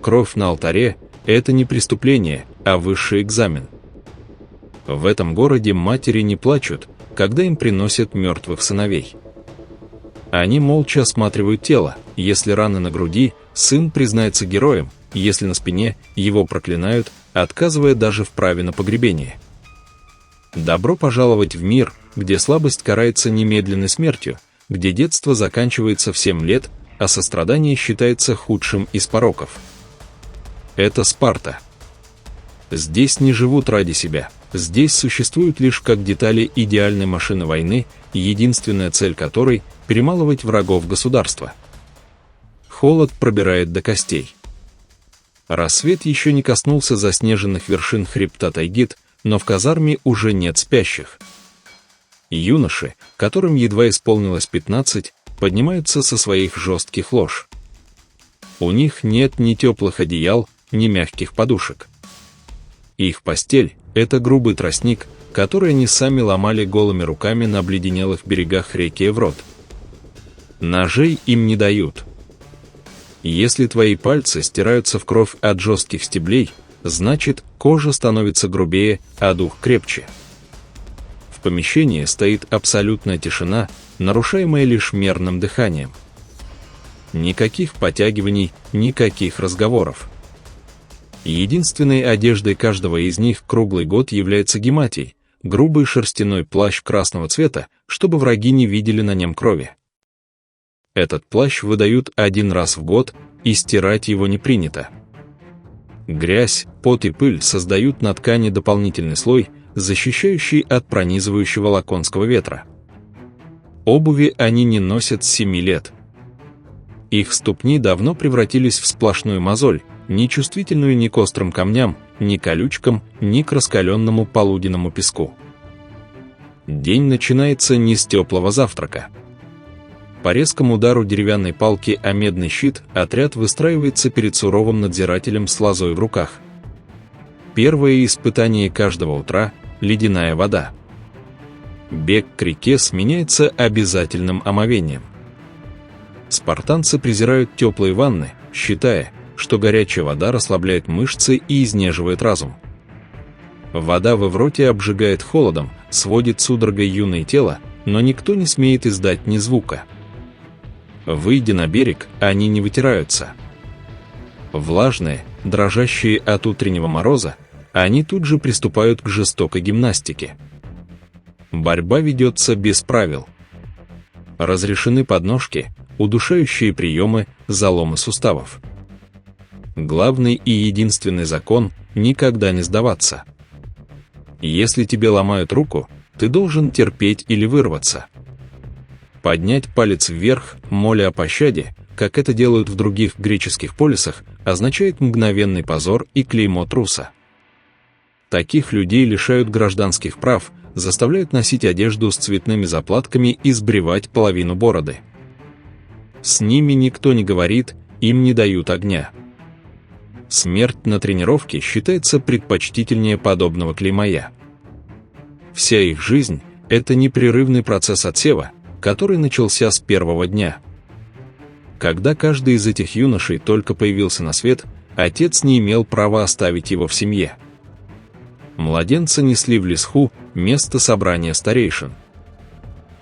Кровь на алтаре – это не преступление, а высший экзамен. В этом городе матери не плачут, когда им приносят мертвых сыновей. Они молча осматривают тело. Если раны на груди, сын признается героем, если на спине, его проклинают, отказывая даже в праве на погребение. Добро пожаловать в мир, где слабость карается немедленной смертью, где детство заканчивается в 7 лет, а сострадание считается худшим из пороков. Это Спарта. Здесь не живут ради себя, здесь существуют лишь как детали идеальной машины войны, единственная цель которой – перемалывать врагов государства. Холод пробирает до костей. Рассвет еще не коснулся заснеженных вершин хребта Тайгит, но в казарме уже нет спящих. Юноши, которым едва исполнилось 15, поднимаются со своих жестких лож. У них нет ни теплых одеял, ни мягких подушек. Их постель – это грубый тростник, который они сами ломали голыми руками на обледенелых берегах реки Эврот. Ножей им не дают. Если твои пальцы стираются в кровь от жестких стеблей, значит, кожа становится грубее, а дух крепче. В помещении стоит абсолютная тишина, нарушаемая лишь мерным дыханием. Никаких потягиваний, никаких разговоров. Единственной одеждой каждого из них круглый год является гематий, грубый шерстяной плащ красного цвета, чтобы враги не видели на нем крови. Этот плащ выдают один раз в год, и стирать его не принято. Грязь, пот и пыль создают на ткани дополнительный слой, защищающий от пронизывающего лаконского ветра. Обуви они не носят с 7 лет. Их ступни давно превратились в сплошную мозоль, не чувствительную ни к острым камням, ни к колючкам, ни к раскаленному полуденному песку. День начинается не с теплого завтрака. По резкому удару деревянной палки о медный щит отряд выстраивается перед суровым надзирателем с лозой в руках. Первое испытание каждого утра – ледяная вода. Бег к реке сменяется обязательным омовением. Спартанцы презирают теплые ванны, считая, что горячая вода расслабляет мышцы и изнеживает разум. Вода в Эвроте обжигает холодом, сводит судорогой юное тело, но никто не смеет издать ни звука. Выйдя на берег, они не вытираются. Влажные, дрожащие от утреннего мороза, они тут же приступают к жестокой гимнастике. Борьба ведется без правил. Разрешены подножки, удушающие приемы, заломы суставов. Главный и единственный закон – никогда не сдаваться. Если тебе ломают руку, ты должен терпеть или вырваться. Поднять палец вверх, моля о пощаде, как это делают в других греческих полисах, означает мгновенный позор и клеймо труса. Таких людей лишают гражданских прав, заставляют носить одежду с цветными заплатками и сбривать половину бороды. С ними никто не говорит, им не дают огня. Смерть на тренировке считается предпочтительнее подобного клеймая. Вся их жизнь – это непрерывный процесс отсева, который начался с первого дня. Когда каждый из этих юношей только появился на свет, отец не имел права оставить его в семье. Младенца несли в лесху, место собрания старейшин.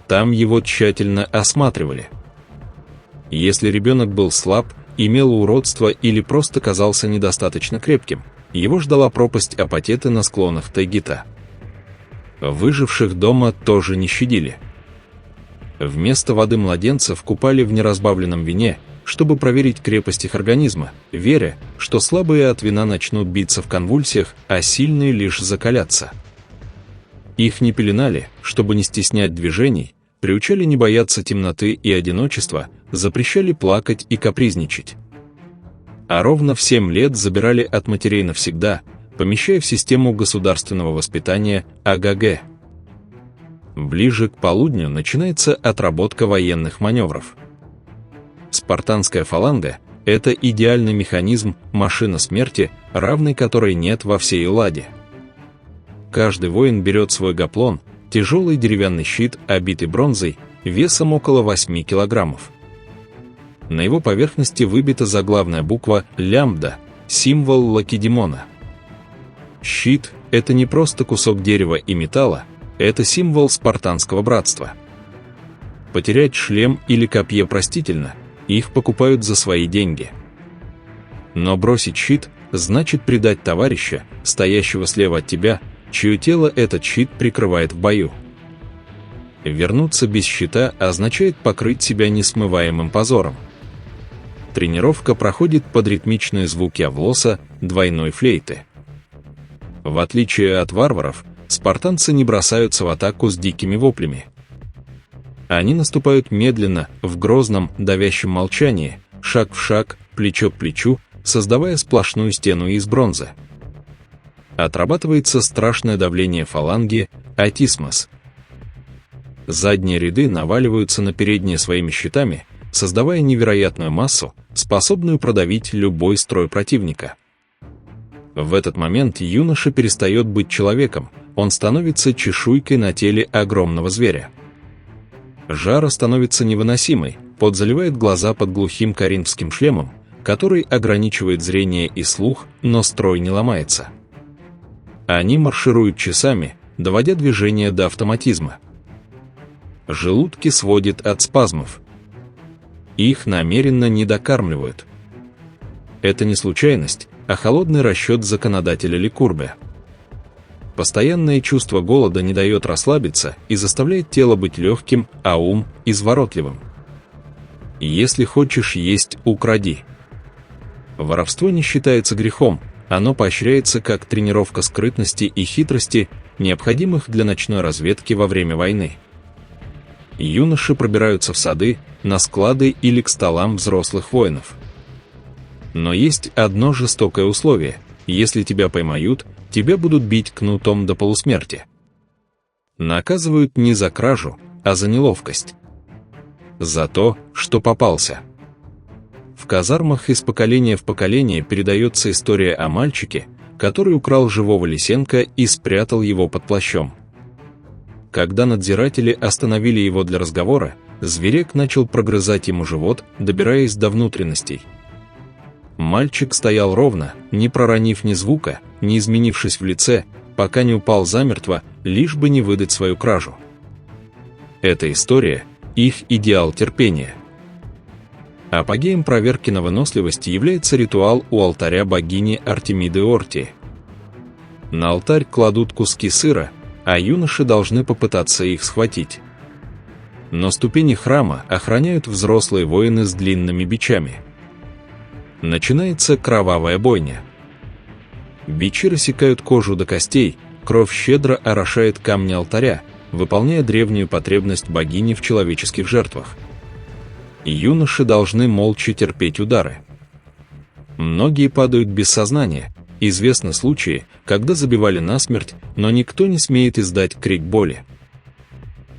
Там его тщательно осматривали. Если ребенок был слаб, имел уродство или просто казался недостаточно крепким, его ждала пропасть апатиты на склонах Тайгита. Выживших дома тоже не щадили. Вместо воды младенцев купали в неразбавленном вине, чтобы проверить крепость их организма, веря, что слабые от вина начнут биться в конвульсиях, а сильные лишь закалятся. Их не пеленали, чтобы не стеснять движений, приучали не бояться темноты и одиночества, запрещали плакать и капризничать. А ровно в 7 лет забирали от матерей навсегда, помещая в систему государственного воспитания АГГ. Ближе к полудню начинается отработка военных маневров. Спартанская фаланга – это идеальный механизм, машина смерти, равной которой нет во всей Элладе. Каждый воин берет свой гаплон, тяжелый деревянный щит, обитый бронзой, весом около 8 килограммов. На его поверхности выбита заглавная буква «лямбда», символ Лакедемона. Щит – это не просто кусок дерева и металла, это символ спартанского братства. Потерять шлем или копье простительно, их покупают за свои деньги. Но бросить щит значит предать товарища, стоящего слева от тебя, чье тело этот щит прикрывает в бою. Вернуться без щита означает покрыть себя несмываемым позором. Тренировка проходит под ритмичные звуки авлоса, двойной флейты. В отличие от варваров, спартанцы не бросаются в атаку с дикими воплями. Они наступают медленно, в грозном, давящем молчании, шаг в шаг, плечо к плечу, создавая сплошную стену из бронзы. Отрабатывается страшное давление фаланги, атисмос. Задние ряды наваливаются на передние своими щитами, создавая невероятную массу, способную продавить любой строй противника. В этот момент юноша перестает быть человеком, он становится чешуйкой на теле огромного зверя. Жара становится невыносимой, пот заливает глаза под глухим коринфским шлемом, который ограничивает зрение и слух, но строй не ломается. Они маршируют часами, доводя движение до автоматизма. Желудки сводит от спазмов. Их намеренно не докармливают. Это не случайность, а холодный расчет законодателя Ликурбе. Постоянное чувство голода не дает расслабиться и заставляет тело быть легким, а ум – изворотливым. Если хочешь есть – укради. Воровство не считается грехом, оно поощряется как тренировка скрытности и хитрости, необходимых для ночной разведки во время войны. Юноши пробираются в сады, на склады или к столам взрослых воинов. Но есть одно жестокое условие – если тебя поймают, тебя будут бить кнутом до полусмерти. Наказывают не за кражу, а за неловкость. За то, что попался. В казармах из поколения в поколение передается история о мальчике, который украл живого лисенка и спрятал его под плащом. Когда надзиратели остановили его для разговора, зверек начал прогрызать ему живот, добираясь до внутренностей. Мальчик стоял ровно, не проронив ни звука, не изменившись в лице, пока не упал замертво, лишь бы не выдать свою кражу. Эта история – их идеал терпения. Апогеем проверки на выносливость является ритуал у алтаря богини Артемиды Ортии. На алтарь кладут куски сыра, а юноши должны попытаться их схватить. Но ступени храма охраняют взрослые воины с длинными бичами. Начинается кровавая бойня. Бичи рассекают кожу до костей, кровь щедро орошает камни алтаря, выполняя древнюю потребность богини в человеческих жертвах. Юноши должны молча терпеть удары. Многие падают без сознания. Известны случаи, когда забивали насмерть, но никто не смеет издать крик боли.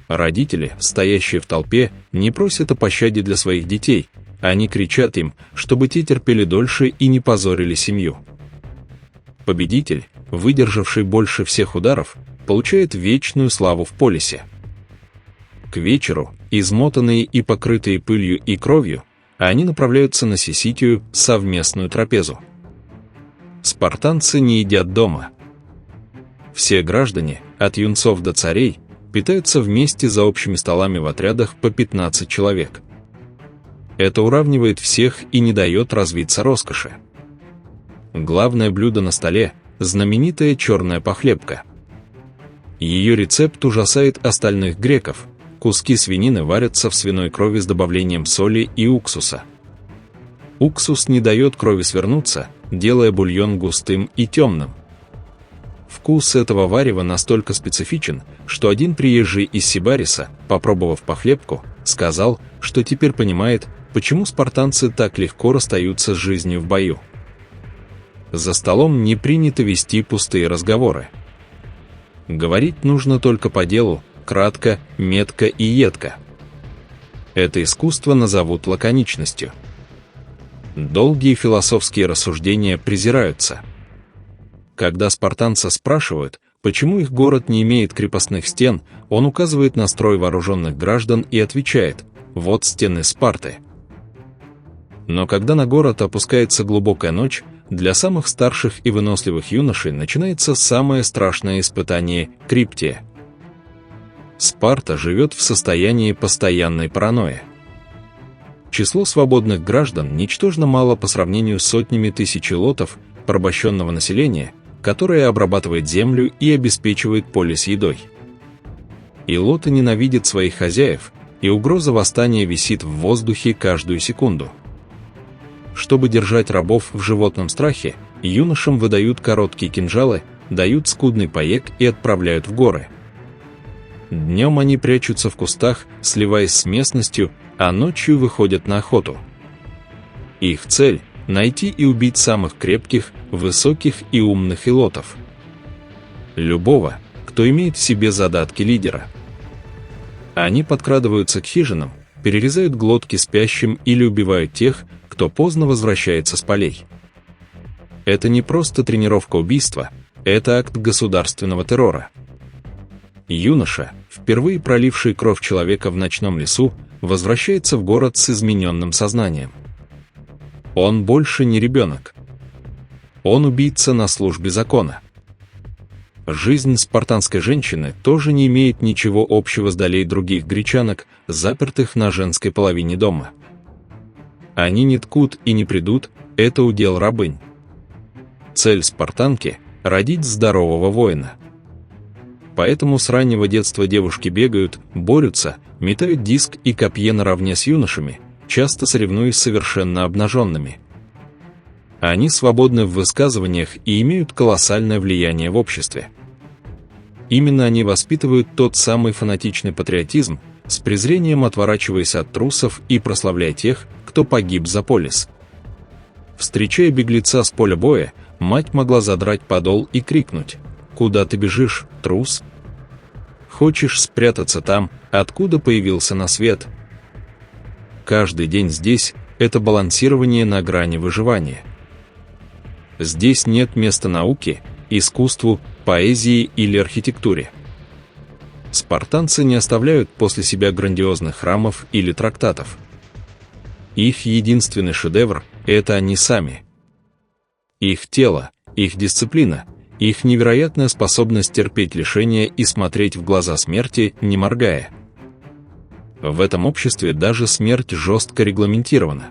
Родители, стоящие в толпе, не просят о пощаде для своих детей, они кричат им, чтобы те терпели дольше и не позорили семью. Победитель, выдержавший больше всех ударов, получает вечную славу в полисе. К вечеру, измотанные и покрытые пылью и кровью, они направляются на Сиситию, совместную трапезу. Спартанцы не едят дома. Все граждане, от юнцов до царей, питаются вместе за общими столами в отрядах по 15 человек. Это уравнивает всех и не дает развиться роскоши. Главное блюдо на столе – знаменитая черная похлебка. Ее рецепт ужасает остальных греков. Куски свинины варятся в свиной крови с добавлением соли и уксуса. Уксус не дает крови свернуться, делая бульон густым и темным. Вкус этого варева настолько специфичен, что один приезжий из Сибариса, попробовав похлебку, сказал, что теперь понимает, почему спартанцы так легко расстаются с жизнью в бою. За столом не принято вести пустые разговоры. Говорить нужно только по делу, кратко, метко и едко. Это искусство назовут лаконичностью. Долгие философские рассуждения презираются. Когда спартанца спрашивают, почему их город не имеет крепостных стен, он указывает на строй вооруженных граждан и отвечает: «Вот стены Спарты». Но когда на город опускается глубокая ночь, для самых старших и выносливых юношей начинается самое страшное испытание – криптия. Спарта живет в состоянии постоянной паранойи. Число свободных граждан ничтожно мало по сравнению с сотнями тысяч лотов порабощенного населения, которое обрабатывает землю и обеспечивает полис едой. Илоты ненавидят своих хозяев, и угроза восстания висит в воздухе каждую секунду. Чтобы держать рабов в животном страхе, юношам выдают короткие кинжалы, дают скудный паек и отправляют в горы. Днем они прячутся в кустах, сливаясь с местностью, а ночью выходят на охоту. Их цель – найти и убить самых крепких, высоких и умных илотов. Любого, кто имеет в себе задатки лидера. Они подкрадываются к хижинам, перерезают глотки спящим или убивают тех, кто поздно возвращается с полей. Это не просто тренировка убийства, это акт государственного террора. Юноша, впервые проливший кровь человека в ночном лесу, возвращается в город с измененным сознанием. Он больше не ребенок. Он убийца на службе закона. Жизнь спартанской женщины тоже не имеет ничего общего с долей других гречанок, запертых на женской половине дома. Они не ткут и не придут, это удел рабынь. Цель спартанки – родить здорового воина. Поэтому с раннего детства девушки бегают, борются, метают диск и копье наравне с юношами, часто соревнуясь совершенно обнаженными. Они свободны в высказываниях и имеют колоссальное влияние в обществе. Именно они воспитывают тот самый фанатичный патриотизм, с презрением отворачиваясь от трусов и прославляя тех, кто погиб за полис. Встречая беглеца с поля боя, мать могла задрать подол и крикнуть: «Куда ты бежишь, трус? Хочешь спрятаться там, откуда появился на свет?» Каждый день здесь – это балансирование на грани выживания. Здесь нет места науке, искусству, поэзии или архитектуре. Спартанцы не оставляют после себя грандиозных храмов или трактатов. Их единственный шедевр – это они сами. Их тело, их дисциплина, их невероятная способность терпеть лишения и смотреть в глаза смерти, не моргая. В этом обществе даже смерть жестко регламентирована.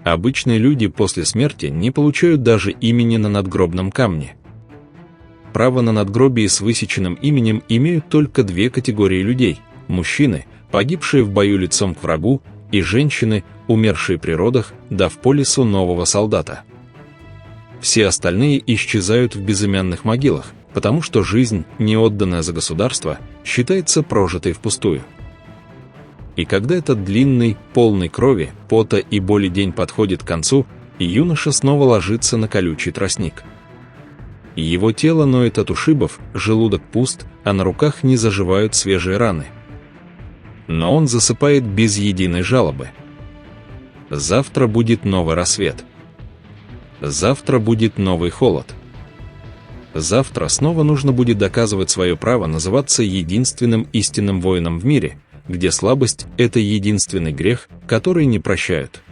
Обычные люди после смерти не получают даже имени на надгробном камне. Право на надгробие с высеченным именем имеют только две категории людей – мужчины, погибшие в бою лицом к врагу, и женщины, умершие при родах, дав полису нового солдата. Все остальные исчезают в безымянных могилах, потому что жизнь, не отданная за государство, считается прожитой впустую. И когда этот длинный, полный крови, пота и боли день подходит к концу, юноша снова ложится на колючий тростник. Его тело ноет от ушибов, желудок пуст, а на руках не заживают свежие раны. Но он засыпает без единой жалобы. Завтра будет новый рассвет. Завтра будет новый холод. Завтра снова нужно будет доказывать свое право называться единственным истинным воином в мире, где слабость – это единственный грех, который не прощают.